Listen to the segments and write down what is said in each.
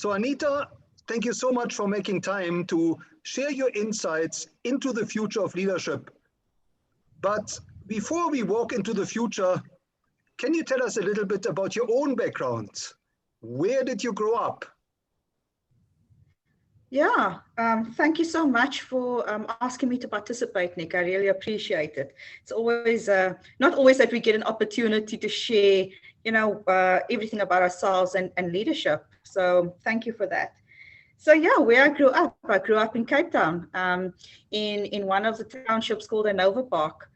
So Anita, thank you so much for making time to share your insights into the future of leadership. But before we walk into the future, can you tell us a little bit about your own background? Where did you grow up? Yeah, thank you so much for asking me to participate, Nick. I really appreciate it. It's always, not always that we get an opportunity to share, everything about ourselves and leadership. So thank you for that. So yeah, where I grew up in Cape Town, in one of the townships called Anova Park.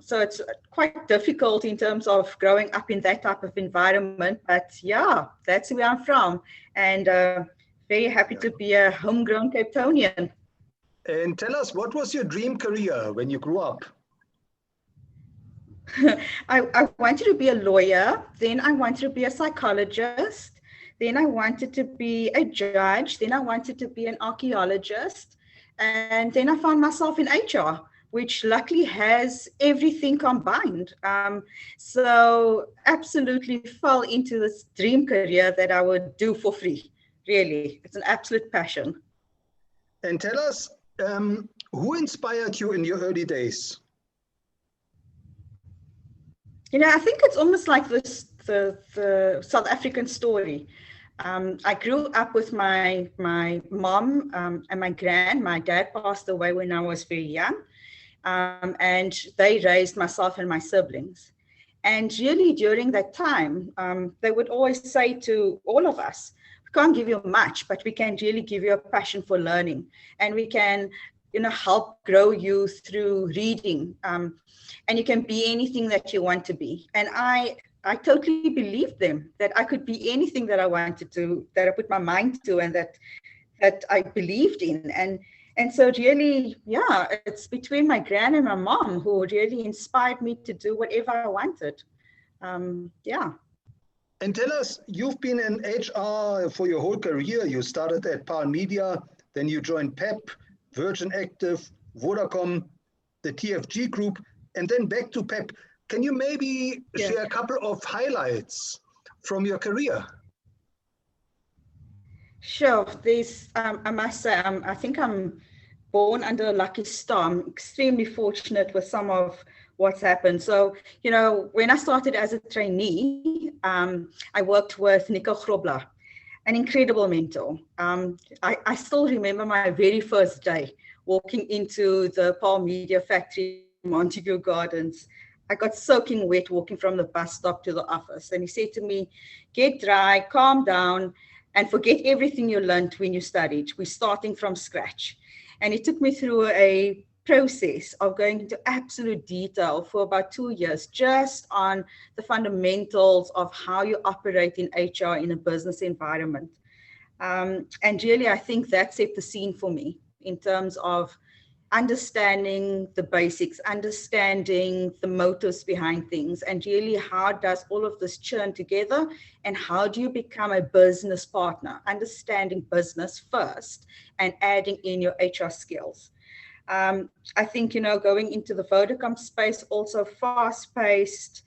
So it's quite difficult in terms of growing up in that type of environment, but yeah, that's where I'm from. And very happy to be a homegrown Cape Townian. And tell us, what was your dream career when you grew up? I wanted to be a lawyer, then I wanted to be a psychologist, then I wanted to be a judge, then I wanted to be an archaeologist, and then I found myself in HR, which luckily has everything combined. So absolutely fell into this dream career that I would do for free. Really, it's an absolute passion. And tell us, who inspired you in your early days? I think it's almost like the South African story. I grew up with my mom and my dad passed away when I was very young, and they raised myself and my siblings. And really during that time, they would always say to all of us, we can't give you much, but we can really give you a passion for learning, and we can help grow you through reading, and you can be anything that you want to be. And I totally believed them that I could be anything that I wanted to, that I put my mind to, and that I believed in. And so really, yeah, it's between my gran and my mom who really inspired me to do whatever I wanted. Yeah. And tell us, you've been in HR for your whole career. You started at Palm Media, then you joined PEP, Virgin Active, Vodacom, the TFG Group, and then back to PEP. Can you maybe share a couple of highlights from your career? Sure. I must say, I think I'm born under a lucky star. I'm extremely fortunate with some of what's happened. So, when I started as a trainee, I worked with Nico Grobler, an incredible mentor. I still remember my very first day walking into the Palm Media factory, Montague Gardens. I got soaking wet walking from the bus stop to the office. And he said to me, get dry, calm down, and forget everything you learned when you studied. We're starting from scratch. And he took me through a process of going into absolute detail for about 2 years, just on the fundamentals of how you operate in HR in a business environment. And really, I think that set the scene for me in terms of understanding the basics, understanding the motives behind things, and really how does all of this churn together, and how do you become a business partner, understanding business first and adding in your HR skills. I think, going into the Vodacom space, also fast-paced,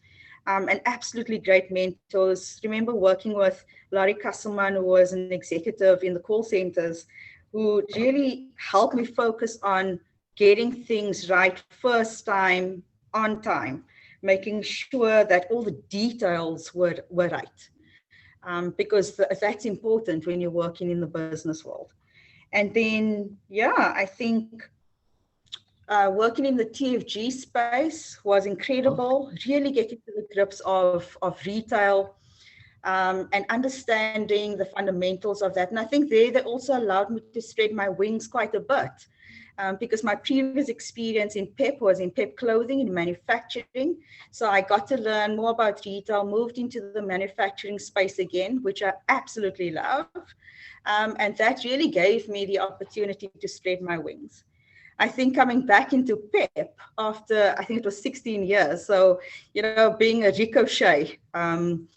and absolutely great mentors. Remember working with Larry Kasselman, who was an executive in the call centers, who really helped me focus on getting things right first time, on time, making sure that all the details were right, because that's important when you're working in the business world. And then, I think working in the TFG space was incredible, really getting to the grips of retail, and understanding the fundamentals of that. And I think they also allowed me to spread my wings quite a bit. Because my previous experience in PEP was in PEP clothing and manufacturing. So I got to learn more about retail, moved into the manufacturing space again, which I absolutely love. And that really gave me the opportunity to spread my wings. I think coming back into PEP after, I think it was 16 years. So, being a ricochet and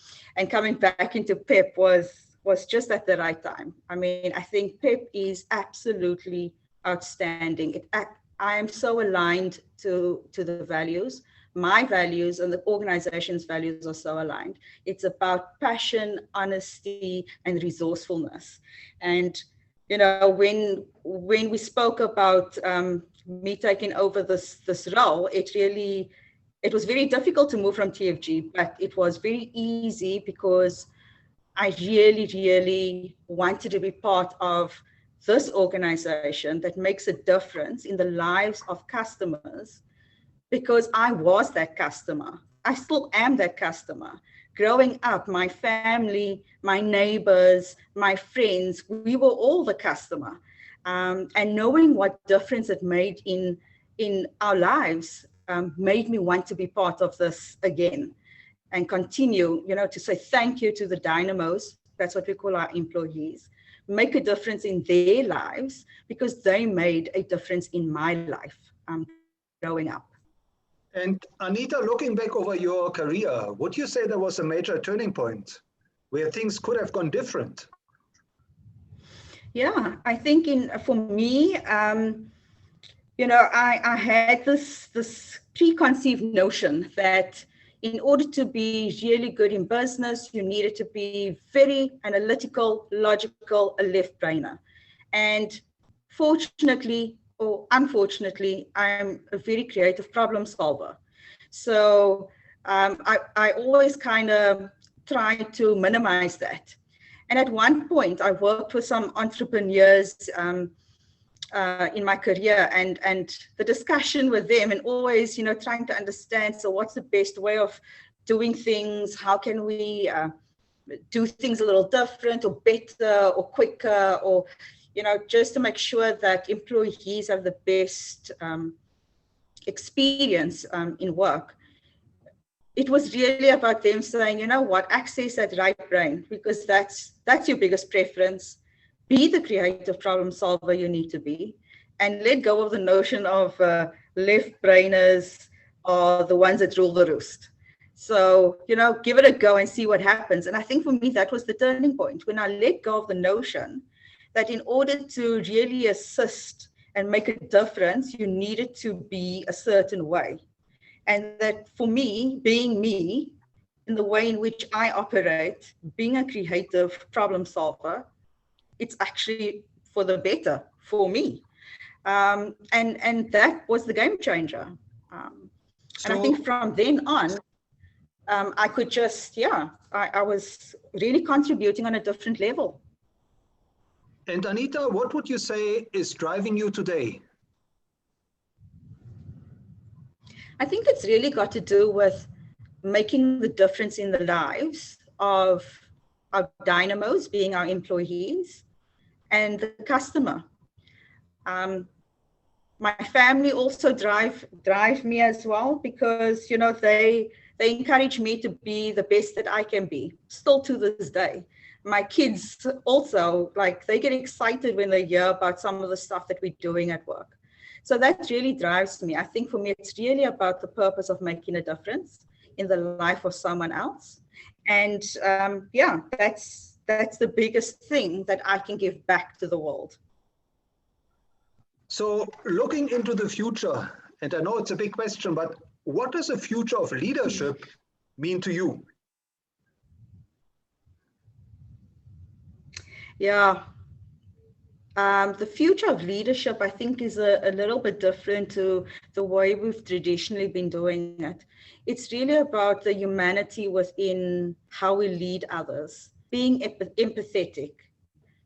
coming back into PEP was just at the right time. I mean, I think PEP is absolutely outstanding. I am so aligned to the values my values and the organization's values are so aligned. It's about passion, honesty, and resourcefulness. And when we spoke about me taking over this role, it was very difficult to move from TFG, but it was very easy because I really wanted to be part of this organization that makes a difference in the lives of customers, because I was that customer. I still am that customer. Growing up, my family, my neighbors, my friends, we were all the customer. And knowing what difference it made in our lives made me want to be part of this again and continue, to say thank you to the dynamos. That's what we call our employees. Make a difference in their lives because they made a difference in my life growing up. And Anita, looking back over your career, would you say there was a major turning point where things could have gone different? Yeah, I think for me, I had this preconceived notion that in order to be really good in business, you needed to be very analytical, logical, a left brainer. And fortunately or unfortunately, I'm a very creative problem solver. So I always kind of try to minimize that. And at one point, I worked with some entrepreneurs in my career, and the discussion with them, and always, trying to understand, so what's the best way of doing things? How can we do things a little different or better or quicker, or, just to make sure that employees have the best experience in work. It was really about them saying, what, access that right brain, because that's your biggest preference. Be the creative problem solver you need to be, and let go of the notion of left brainers are the ones that rule the roost. So, give it a go and see what happens. And I think for me, that was the turning point when I let go of the notion that in order to really assist and make a difference, you needed to be a certain way. And that for me, being me, in the way in which I operate, being a creative problem solver, it's actually for the better for me. And that was the game changer. And I think from then on, I could just, I was really contributing on a different level. And Anita, what would you say is driving you today? I think it's really got to do with making the difference in the lives of our dynamos, being our employees, and the customer. My family also drive me as well, because they encourage me to be the best that I can be, still to this day. My kids also, they get excited when they hear about some of the stuff that we're doing at work. So that really drives me. I think for me, it's really about the purpose of making a difference in the life of someone else. And that's the biggest thing that I can give back to the world. So looking into the future, and I know it's a big question, but what does the future of leadership mean to you? Yeah. The future of leadership, I think, is a little bit different to the way we've traditionally been doing it. It's really about the humanity within how we lead others, being empathetic,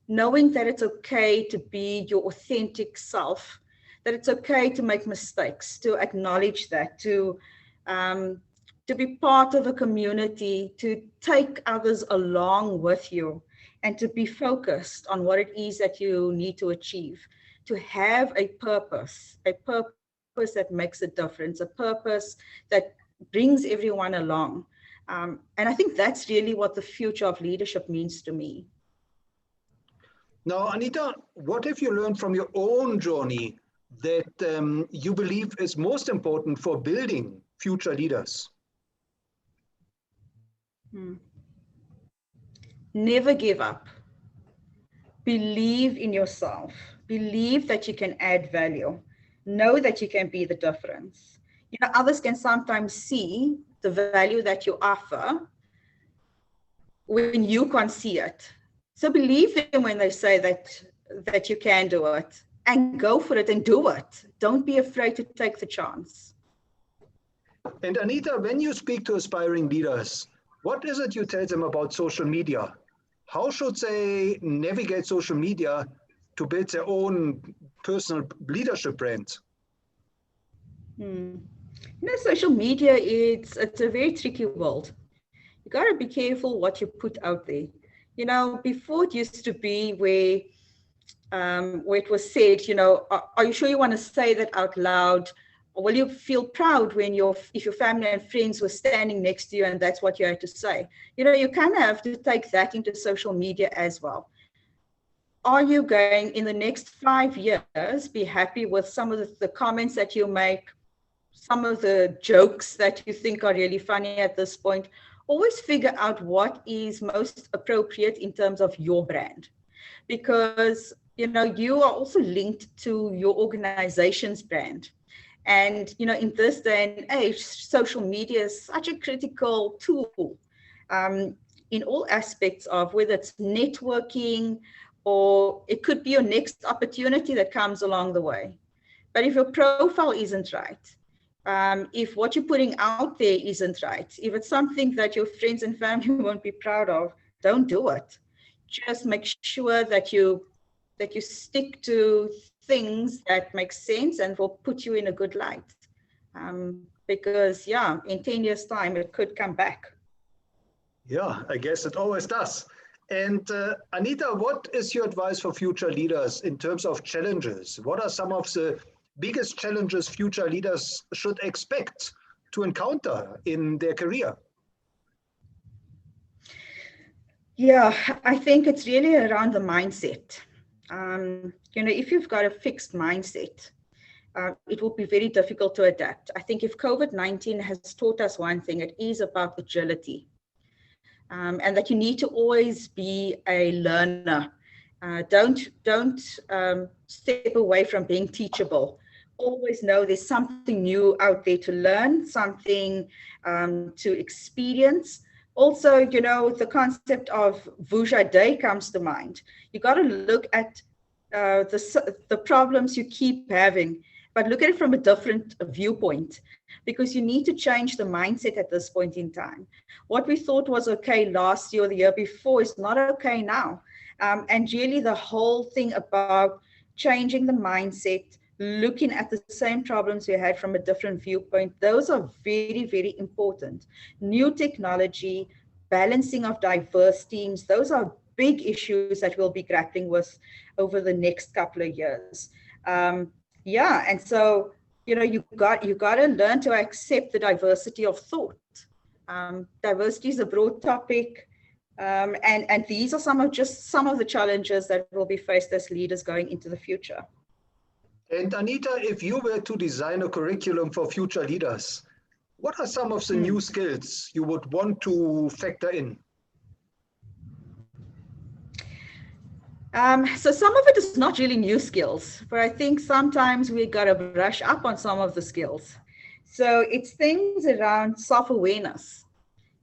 knowing that it's okay to be your authentic self, that it's okay to make mistakes, to acknowledge that, to be part of a community, to take others along with you, and to be focused on what it is that you need to achieve, to have a purpose that makes a difference, a purpose that brings everyone along. And I think that's really what the future of leadership means to me. Now, Anita, what have you learned from your own journey that you believe is most important for building future leaders? Never give up. Believe in yourself. Believe that you can add value. Know that you can be the difference. you know, others can sometimes see the value that you offer when you can't see it. So believe them when they say that you can do it, and go for it and do it. Don't be afraid to take the chance. And Anita, when you speak to aspiring leaders, what is it you tell them about social media? How should they navigate social media to build their own personal leadership brand? You know, social media, it's a very tricky world. You got to be careful what you put out there. You know, before it used to be where it was said, you know, are you sure you want to say that out loud? Or will you feel proud when if your family and friends were standing next to you and that's what you had to say? You know, you kind of have to take that into social media as well. Are you going in the next 5 years be happy with some of the comments that you make, some of the jokes that you think are really funny at this point? Always figure out what is most appropriate in terms of your brand, because you know you are also linked to your organization's brand. And you know, in this day and age, social media is such a critical tool in all aspects of whether it's networking, or it could be your next opportunity that comes along the way. But if your profile isn't right, if what you're putting out there isn't right, if it's something that your friends and family won't be proud of, don't do it. Just make sure that you stick to things that make sense and will put you in a good light. Because yeah, in 10 years time, it could come back. Yeah, I guess it always does. And Anita, what is your advice for future leaders in terms of challenges? What are some of the biggest challenges future leaders should expect to encounter in their career? Yeah, I think it's really around the mindset. You know, if you've got a fixed mindset, it will be very difficult to adapt. I think if COVID-19 has taught us one thing, it is about agility, and that you need to always be a learner. Don't step away from being teachable. Always know there's something new out there to learn, something to experience. Also, you know, the concept of Vuja Day comes to mind. You got to look at the problems you keep having, but look at it from a different viewpoint, because you need to change the mindset at this point in time. What we thought was okay last year or the year before is not okay now. And really the whole thing about changing the mindset, looking at the same problems we had from a different viewpoint, those are very, very important. New technology, balancing of diverse teams, those are big issues that we'll be grappling with over the next couple of years. Yeah, and so, you know, you got to learn to accept the diversity of thought. Diversity is a broad topic, and these are some of the challenges that will be faced as leaders going into the future. And Anita, if you were to design a curriculum for future leaders, what are some of the new skills you would want to factor in? So some of it is not really new skills, but I think sometimes we got to brush up on some of the skills. So it's things around self-awareness.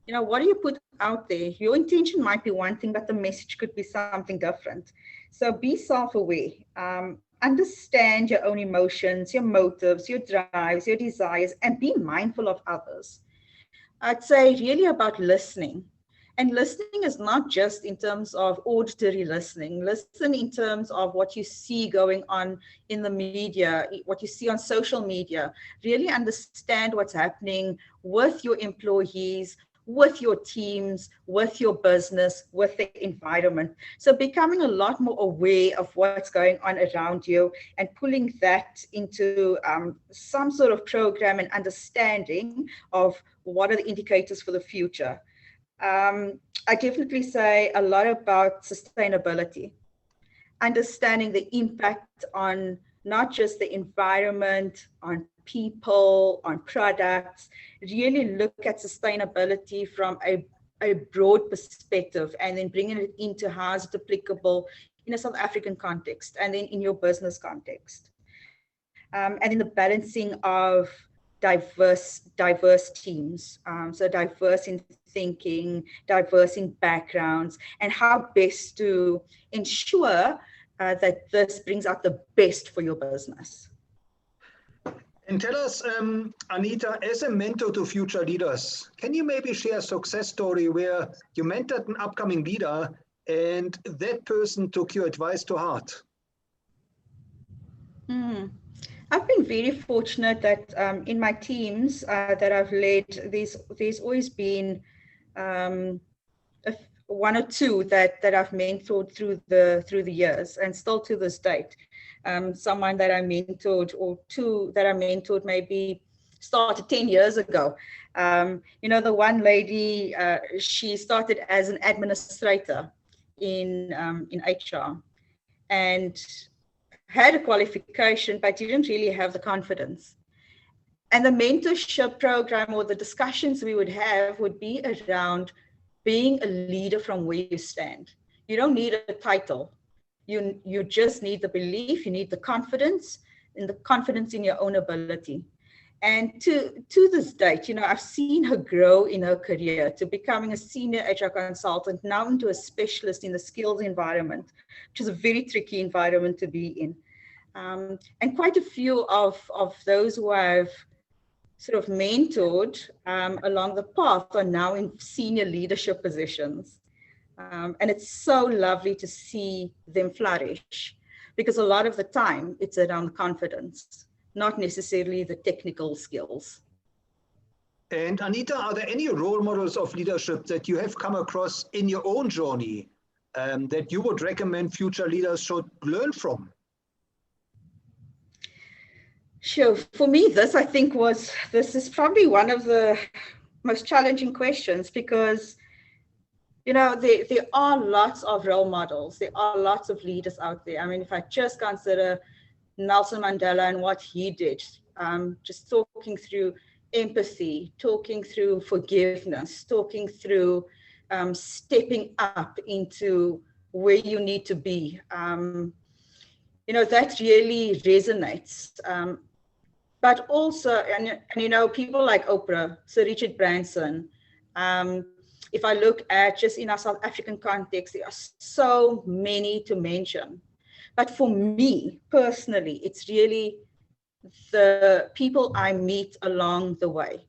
You know, what do you put out there? Your intention might be one thing, but the message could be something different. So be self-aware. Understand your own emotions, your motives, your drives, your desires, and be mindful of others. I'd say really about listening. And listening is not just in terms of auditory listening. Listen in terms of what you see going on in the media, what you see on social media. Really understand what's happening with your employees, with your teams, with your business, with the environment. So becoming a lot more aware of what's going on around you and pulling that into some sort of program and understanding of what are the indicators for the future. I definitely say a lot about sustainability, understanding the impact on not just the environment, on people, on products, really look at sustainability from a broad perspective, and then bringing it into how is it applicable in a South African context, and then in your business context. And then the balancing of diverse teams. So diverse in thinking, diverse in backgrounds, and how best to ensure that this brings out the best for your business. And tell us, Anita, as a mentor to future leaders, can you maybe share a success story where you mentored an upcoming leader and that person took your advice to heart? I've been very fortunate that in my teams that I've led, there's always been one or two that I've mentored through the years, and still to this date. Someone that I mentored, or two that I mentored, maybe started 10 years ago. The one lady, she started as an administrator in HR, and had a qualification, but didn't really have the confidence. And the mentorship program, or the discussions we would have, would be around being a leader from where you stand. You don't need a title. You just need the belief, you need the confidence, and the confidence in your own ability. And to this date, I've seen her grow in her career to becoming a senior HR consultant, now into a specialist in the skills environment, which is a very tricky environment to be in. And quite a few of those who I've sort of mentored along the path are now in senior leadership positions. And it's so lovely to see them flourish, because a lot of the time it's around confidence, not necessarily the technical skills. And Anita, are there any role models of leadership that you have come across in your own journey that you would recommend future leaders should learn from? Sure. For me, this is probably one of the most challenging questions, because there are lots of role models. There are lots of leaders out there. I mean, if I just consider Nelson Mandela and what he did, just talking through empathy, talking through forgiveness, talking through stepping up into where you need to be. That really resonates. But also, and people like Oprah, Sir Richard Branson. If I look at just in our South African context, there are so many to mention. But for me personally, it's really the people I meet along the way.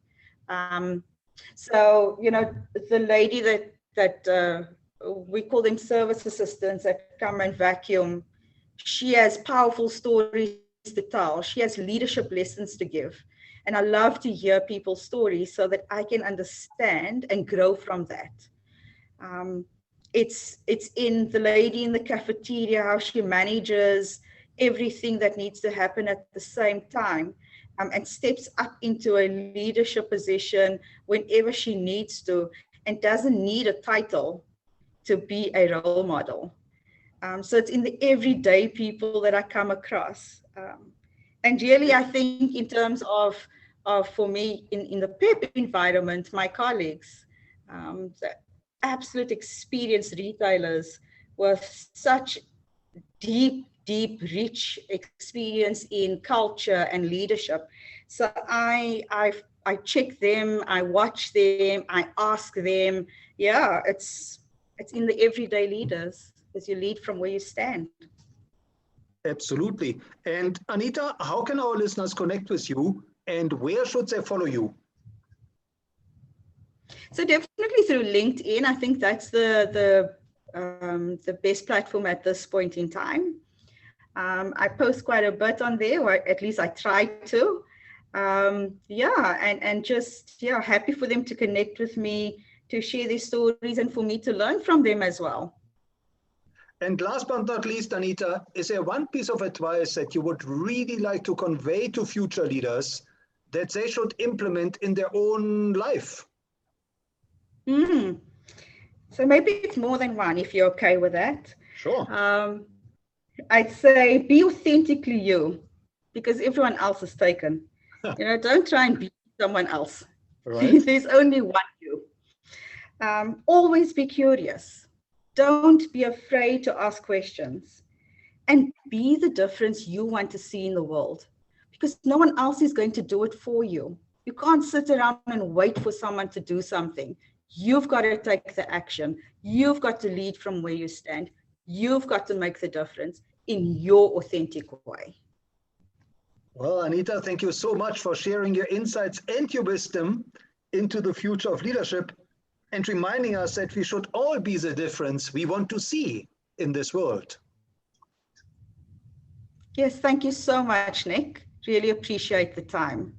So, the lady that we call them service assistants that come and vacuum, she has powerful stories to tell. She has leadership lessons to give. And I love to hear people's stories so that I can understand and grow from that. It's in the lady in the cafeteria, how she manages everything that needs to happen at the same time, and steps up into a leadership position whenever she needs to, and doesn't need a title to be a role model. So it's in the everyday people that I come across. And really, I think in terms of for me, in the PEP environment, my colleagues, the absolute experienced retailers with such deep, rich experience in culture and leadership. So I check them, I watch them, I ask them. Yeah, it's in the everyday leaders, as you lead from where you stand. Absolutely. And Anita, how can our listeners connect with you, and where should they follow you? So definitely through LinkedIn. I think that's the best platform at this point in time. I post quite a bit on there, or at least I try to. And just happy for them to connect with me, to share their stories, and for me to learn from them as well. And last but not least, Anita, is there one piece of advice that you would really like to convey to future leaders that they should implement in their own life? So maybe it's more than one, if you're okay with that. Sure. I'd say be authentically you, because everyone else is taken. Don't try and be someone else. Right. There's only one you. Always be curious. Don't be afraid to ask questions, and be the difference you want to see in the world, because no one else is going to do it for you. You can't sit around and wait for someone to do something. You've got to take the action. You've got to lead from where you stand. You've got to make the difference in your authentic way. Well, Anita, thank you so much for sharing your insights and your wisdom into the future of leadership and reminding us that we should all be the difference we want to see in this world. Yes, thank you so much, Nick. Really appreciate the time.